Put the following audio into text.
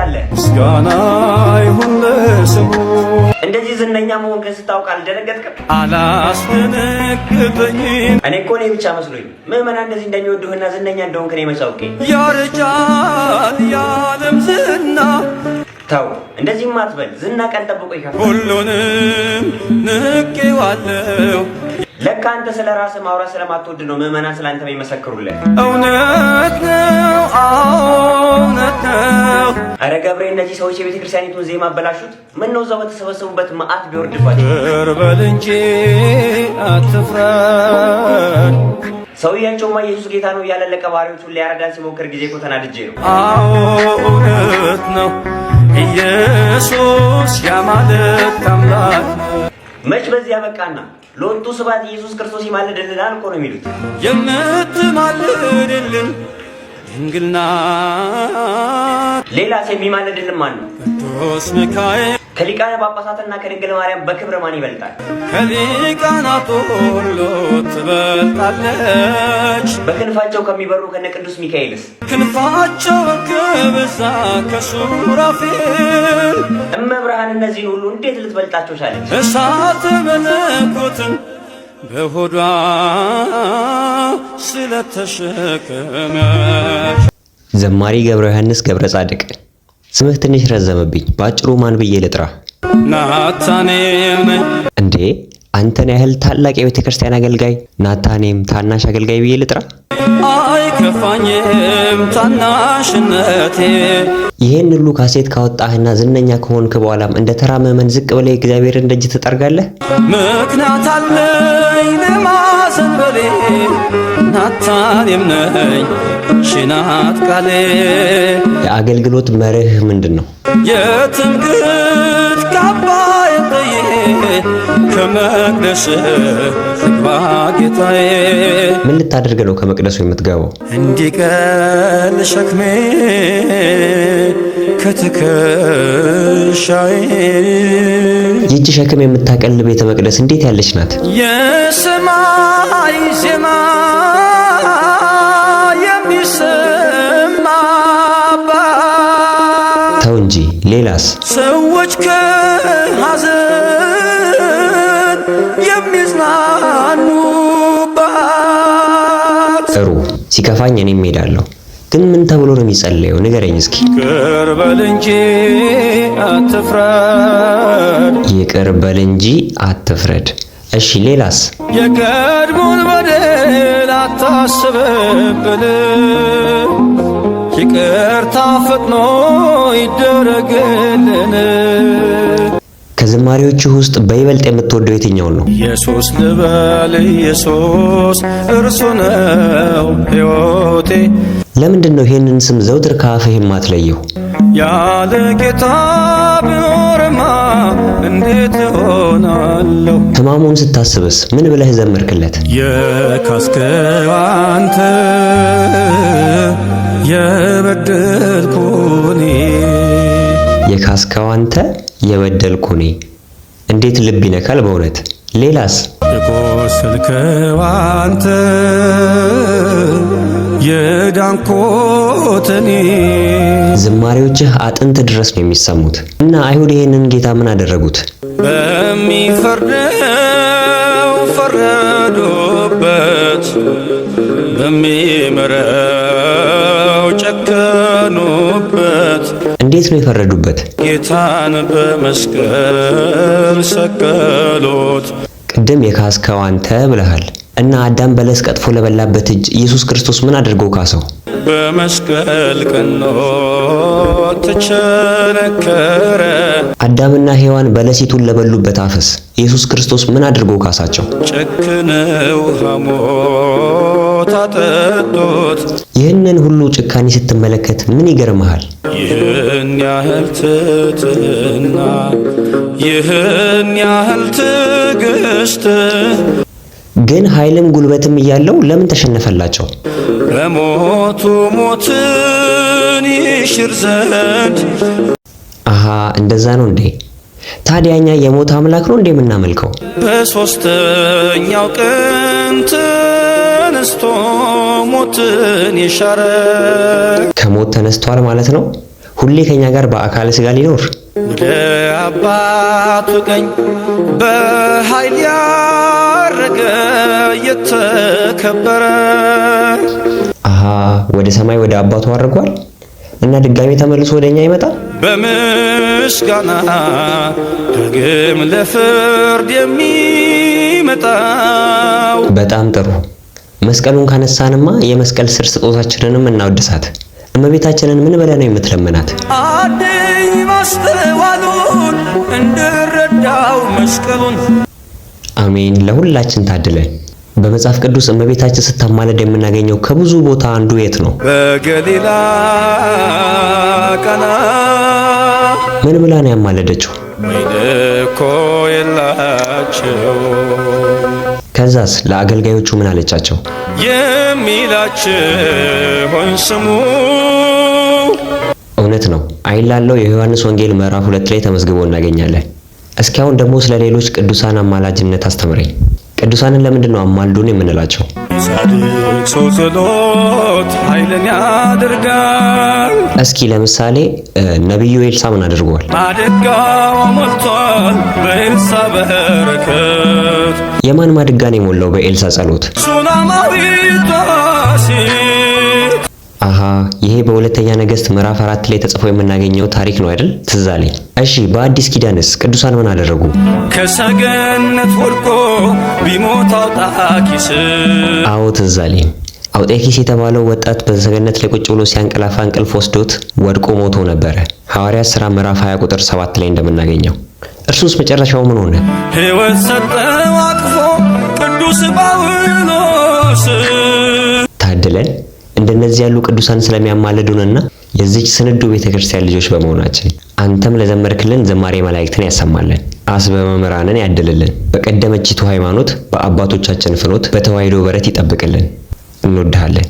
ትላለህ? ምስጋና ይሁን ለስሙ። እንደዚህ ዝነኛ መሆንክን ስታውቅ አልደነገጥክም? አላስደነገጠኝም። እኔ እኮ እኔ ብቻ መስሎኝ ምዕመናን እንደዚህ እንደሚወዱህና ዝነኛ እንደሆንክ ነው የመሳውቄ። ያረጃል የዓለም ዝና። ተው እንደዚህማ አትበል። ዝና ቀን ጠብቆ ይከፋል። ሁሉንም ንቄዋለሁ። ለካ አንተ ስለ ራስህ ማውራት ስለማትወድ ነው ምዕመናን ስላንተ የሚመሰክሩልህ። እውነት ነው፣ እውነት ነው። አረ ገብሬ፣ እነዚህ ሰዎች የቤተ ክርስቲያኒቱን ዜማ አበላሹት። ምን ነው እዛው በተሰበሰቡበት መዓት ቢወርድባቸው። በል እንጂ አትፍረድ። ሰውያቸውማ ኢየሱስ ጌታ ነው እያለ ለቀባሪዎቹን ሊያረዳን ሲሞክር ጊዜ እኮ ተናድጄ ነው። አዎ እውነት ነው። ኢየሱስ ያማልክት አምላክ መች በዚህ ያበቃና ለወንቱ ስብሐት ኢየሱስ ክርስቶስ ይማልድልናል እኮ ነው የሚሉት። የምትማልድልን ድንግል ናት። ሌላስ የሚማልድልን ማን ነው? ቅዱስ ሚካኤል። ከሊቃነ ጳጳሳትና ከድንግል ማርያም በክብር ማን ይበልጣል? ከሊቃናት ሁሉ ትበልጣለች። በክንፋቸው ከሚበሩ ከነ ቅዱስ ሚካኤልስ? ክንፋቸው ከበዛ ከሱራፌል። እመብርሃን እነዚህን ሁሉ እንዴት ልትበልጣቸው ቻለች? እሳት መለኮትን በሆዷ ስለተሸከመች። ዘማሪ ገብረ ዮሐንስ ገብረ ጻድቅ። ስምህ ትንሽ ረዘመብኝ። በአጭሩ ማን ብዬ ልጥራ? ናታኔም ነኝ። እንዴ አንተን ያህል ታላቅ የቤተ ክርስቲያን አገልጋይ ናታኔም ታናሽ አገልጋይ ብዬ ልጥራ? አይከፋኝም ታናሽነቴ። ይሄን ሁሉ ካሴት ካወጣህና ዝነኛ ከሆንክ በኋላም እንደ ተራ ምዕመን ዝቅ ብለህ እግዚአብሔርን ደጅ ትጠርጋለህ? ምክንያት አለኝ ለማዘንበሌ። ናታኔም ነኝ ሽናት ቃሌ። የአገልግሎት መርህ ምንድን ነው? የትምክህት ካባዬን ጥዬ ከመቅደስ ልግባ ጌታዬ። ምን ልታደርግ ነው ከመቅደሱ የምትገባው? እንዲቀል ሸክሜ ከትከሻዬ። ይህች ሸክም የምታቀል ቤተ መቅደስ እንዴት ያለች ናት? የሰማይ ዜማ የሚሰማባት። ተው እንጂ ሌላስ? ሰዎች ከሐዘን የሚጽናኑባት። ጥሩ፣ ሲከፋኝ እኔም እሄዳለሁ። ግን ምን ተብሎ ነው የሚጸለየው? ንገረኝ እስኪ። ይቅር በል እንጂ አትፍረድ። ይቅር በል እንጂ አትፍረድ። እሺ ሌላስ? የቀድሞውን በደል አታስብብን። ይቅርታ ፈጥኖ ይደረግልን። ከዝማሬዎቹ ውስጥ በይበልጥ የምትወደው የትኛውን ነው? ኢየሱስ ልበል ኢየሱስ እርሱ ነው ሕይወቴ። ለምንድን ነው ይሄንን ስም ዘውትር ከአፍህ የማትለየው? ያለ ጌታ ብኖርማ እንዴት እሆናለሁ? ሕማሙን ስታስብስ ምን ብለህ ዘመርክለት? የካስከው አንተ የበደልኩኔ። የካስከው አንተ የበደልኩኔ። እንዴት ልብ ይነካል በእውነት። ሌላስ? የቆሰልከው አንተ የዳንኮተኔ። ዝማሬዎችህ አጥንት ድረስ ነው የሚሰሙት። እና አይሁድ ይሄንን ጌታ ምን አደረጉት? በሚፈርደው ፈረዱበት፣ በሚምረው ጨከኑበት። እንዴት ነው የፈረዱበት? ጌታን በመስቀል ሰቀሉት። ቅድም የካስከው አንተ ብለሃል። እና አዳም በለስ ቀጥፎ ለበላበት እጅ ኢየሱስ ክርስቶስ ምን አድርጎ ካሰው? በመስቀል ቀኖ ተቸነከረ። አዳምና ሔዋን በለሲቱን ለበሉበት አፍስ ኢየሱስ ክርስቶስ ምን አድርጎ ካሳቸው? ጨክነው ሐሞት አጠጡት። ይህንን ሁሉ ጭካኔ ስትመለከት ምን ይገርምሃል? ይህን ያህል ትሕትና፣ ይህን ያህል ትዕግስት ግን ኃይልም ጉልበትም እያለው ለምን ተሸነፈላቸው? በሞቱ ሞትን ይሽር ዘንድ። አሃ እንደዛ ነው እንዴ? ታዲያኛ የሞት አምላክ ነው እንዴ የምናመልከው? በሦስተኛው ቀን ተነስቶ ሞትን የሻረ። ከሞት ተነስቷል ማለት ነው። ሁሌ ከኛ ጋር በአካለ ሥጋ ሊኖር ወደ አባቱ ቀኝ በኃይል ያረገ የተከበረ ወደ ሰማይ ወደ አባቱ አድርጓል እና ድጋሜ ተመልሶ ወደኛ ይመጣል በምስጋና ዳግም ለፍርድ የሚመጣው። በጣም ጥሩ። መስቀሉን ካነሳንማ የመስቀል ስር ስጦታችንንም እናወድሳት። እመቤታችንን ምን ብለህ ነው የምትለምናት? አድኝ ማስተዋሉን እንድረዳው መስቀሉን። አሜን። ለሁላችን ታድለን። በመጽሐፍ ቅዱስ እመቤታችን ስታማለድ የምናገኘው ከብዙ ቦታ አንዱ የት ነው? በገሊላ ቃና። ምን ብላ ነው ያማለደችው? ወይን እኮ የላቸው። ከዛስ ለአገልጋዮቹ ምን አለቻቸው? የሚላችሁን ስሙ። እውነት ነው። አይን ላለው የዮሐንስ ወንጌል ምዕራፍ 2 ላይ ተመዝግቦ እናገኛለን። እስኪ አሁን ደግሞ ስለ ሌሎች ቅዱሳን አማላጅነት አስተምረኝ። ቅዱሳንን ለምንድን ነው አማልዱን የምንላቸው? ጻድቅ ሰው ጸሎት ኃይልን ያደርጋል። እስኪ ለምሳሌ ነቢዩ ኤልሳ ምን አድርጓል? ማድጋው ሞልቷል በኤልሳ በረከት። የማን ማድጋን የሞላው በኤልሳ ጸሎት? ሱናማዊቷ ሴት። ይሄ በሁለተኛ ነገሥት ምዕራፍ 4 ላይ ተጽፎ የምናገኘው ታሪክ ነው አይደል? ትዝ አለኝ። እሺ በአዲስ ኪዳንስ ቅዱሳን ምን አደረጉ? ከሰገነት ወድቆ ቢሞት አውጣኪስ። አዎ ትዝ አለኝ። አውጣኪስ የተባለው ወጣት በሰገነት ላይ ቁጭ ብሎ ሲያንቀላፋ እንቅልፍ ወስዶት ወድቆ ሞቶ ነበረ። ሐዋርያት ሥራ ምዕራፍ 20 ቁጥር 7 ላይ እንደምናገኘው። እርሱስ መጨረሻው ምን ሆነ? ሕይወት ሰጠው አቅፎ ቅዱስ ጳውሎስ። ታድለን እንደነዚህ ያሉ ቅዱሳን ስለሚያማልዱንና የዚች ስንዱ ቤተክርስቲያን ልጆች በመሆናችን። አንተም ለዘመርክልን ዝማሬ መላእክትን ያሰማልን፣ አስበ መምህራንን ያድልልን፣ በቀደመችቱ ሃይማኖት በአባቶቻችን ፍኖት በተዋሕዶ በረት ይጠብቅልን። እንወድሃለን።